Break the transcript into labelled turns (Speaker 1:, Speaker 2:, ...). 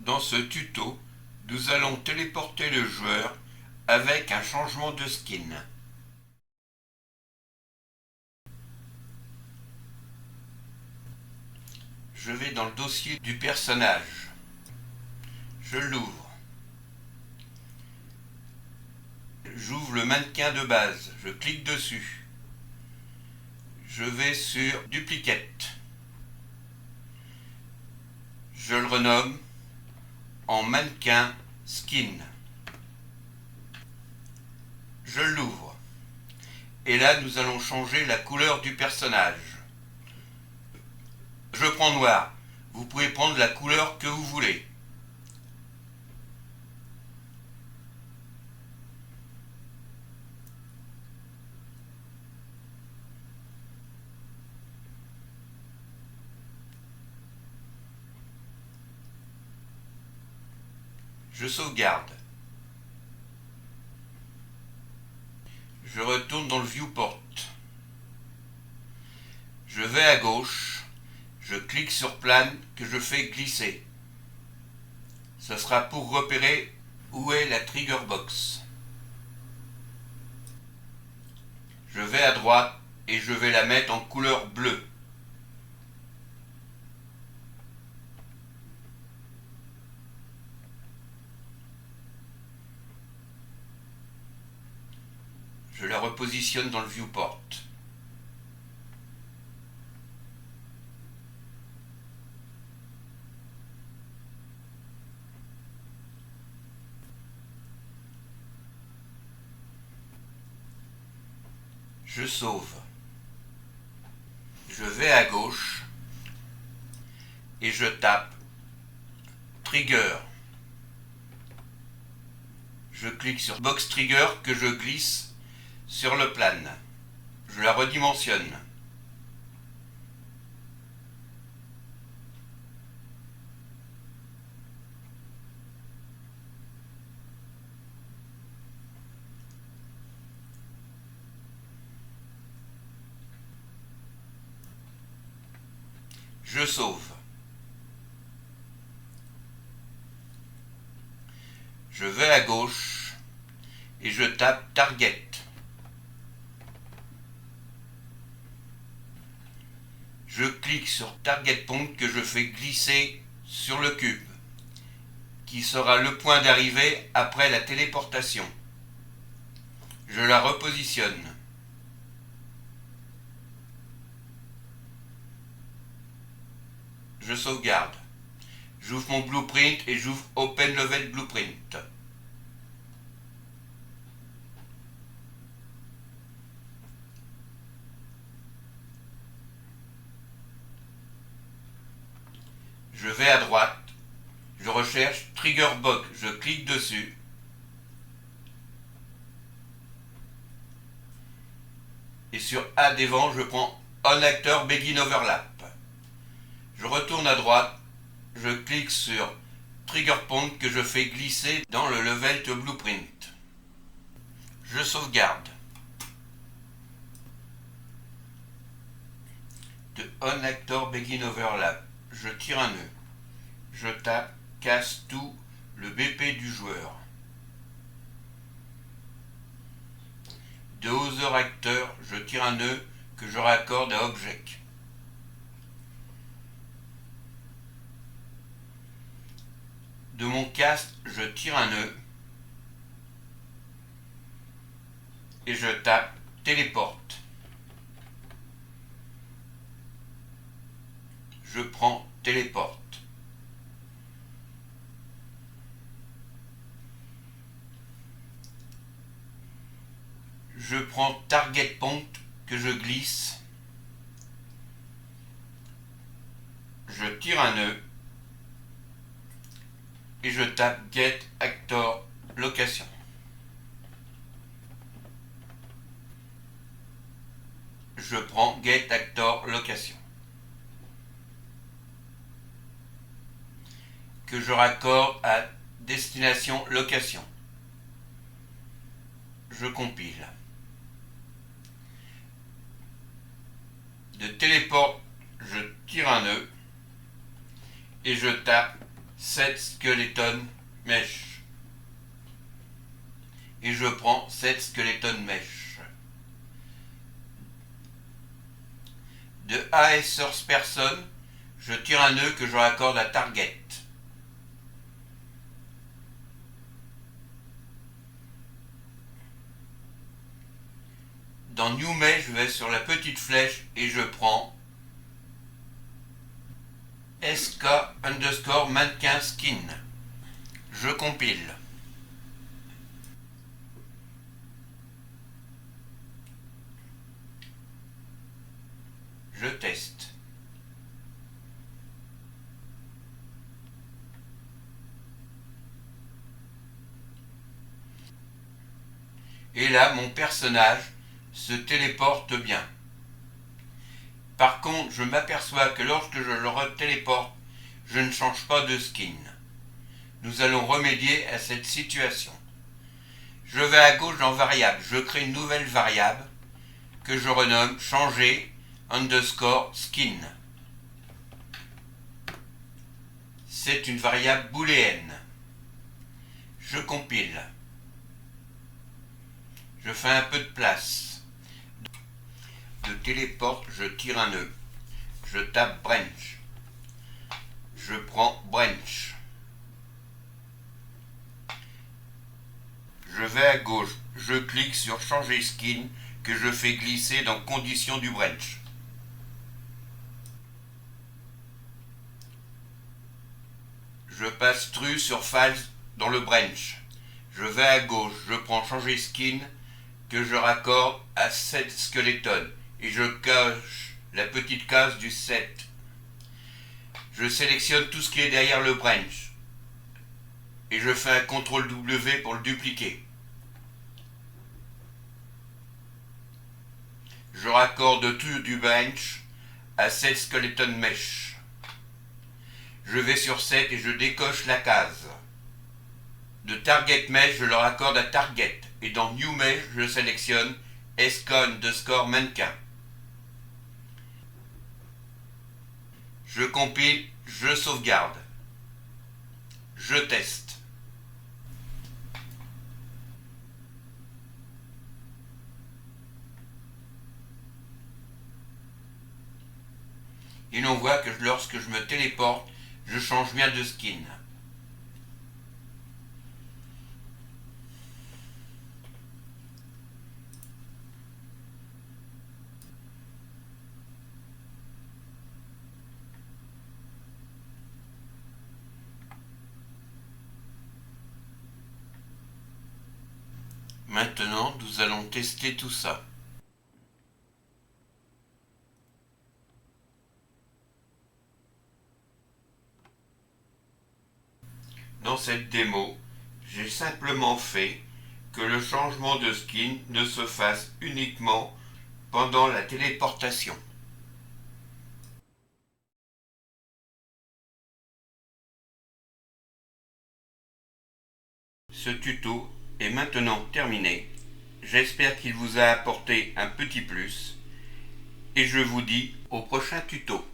Speaker 1: Dans ce tuto, nous allons téléporter le joueur avec un changement de skin. Je vais dans le dossier du personnage. Je l'ouvre. J'ouvre le mannequin de base. Je clique dessus. Je vais sur Duplicate. Je le renomme en mannequin skin. Je l'ouvre. Et là, nous allons changer la couleur du personnage. Je prends noir. Vous pouvez prendre la couleur que vous voulez. Je sauvegarde. Je retourne dans le viewport. Je vais à gauche. Je clique sur plane que je fais glisser. Ce sera pour repérer où est la trigger box. Je vais à droite et je vais la mettre en couleur bleue. Je la repositionne dans le viewport. Je sauve. Je vais à gauche et je tape Trigger. Je clique sur Box Trigger que je glisse sur le plane. Je la redimensionne. Je sauve. Je vais à gauche et je tape Target. Je clique sur Target Point que je fais glisser sur le cube, qui sera le point d'arrivée après la téléportation. Je la repositionne. Je sauvegarde. J'ouvre mon blueprint et j'ouvre Open Level Blueprint. Je vais à droite. Je recherche Trigger Box. Je clique dessus. Et sur A devant, je prends On Actor Begin Overlap. Je retourne à droite. Je clique sur Trigger Point que je fais glisser dans le level de blueprint. Je sauvegarde. De On Actor Begin Overlap, je tire un nœud. Je tape Casse tout le BP du joueur. De Other Actor, je tire un nœud que je raccorde à Object. De mon cast, je tire un nœud et je tape Téléporte. Je prends Téléporte. Je prends Target Point que je glisse. Je tire un nœud et je tape Get Actor Location. Je prends Get Actor Location. Que je raccorde à Destination Location. Je compile. De téléport, je tire un nœud et je tape Set Skeleton Mesh. Et je prends Set Skeleton Mesh. De AS Source Person, je tire un nœud que je raccorde à Target. Dans New Mesh, je vais sur la petite flèche et je prends SK _ mannequin skin. Je compile. Je teste. Et là, mon personnage se téléporte bien. Par contre, je m'aperçois que lorsque je le retéléporte, je ne change pas de skin. Nous allons remédier à cette situation. Je vais à gauche dans variable, je crée une nouvelle variable que je renomme changer _ skin. C'est une variable booléenne. Je compile. Je fais un peu de place. De téléporte, je tire un nœud. Je tape branch. Je prends branch. Je vais à gauche. Je clique sur changer skin que je fais glisser dans conditions du branch. Je passe true sur false dans le branch. Je vais à gauche. Je prends changer skin que je raccorde à set skeleton et je coche la petite case du set. Je sélectionne tout ce qui est derrière le branch et je fais un CTRL W pour le dupliquer. Je raccorde tout du branch à set skeleton mesh. Je vais sur set et je décoche la case. De target mesh, je le raccorde à target. Et dans New Mesh, je sélectionne SK _ mannequin. Je compile, je sauvegarde. Je teste. Et l'on voit que lorsque je me téléporte, je change bien de skin. Maintenant, nous allons tester tout ça. Dans cette démo, j'ai simplement fait que le changement de skin ne se fasse uniquement pendant la téléportation. Ce tuto est maintenant terminé. J'espère qu'il vous a apporté un petit plus et je vous dis au prochain tuto.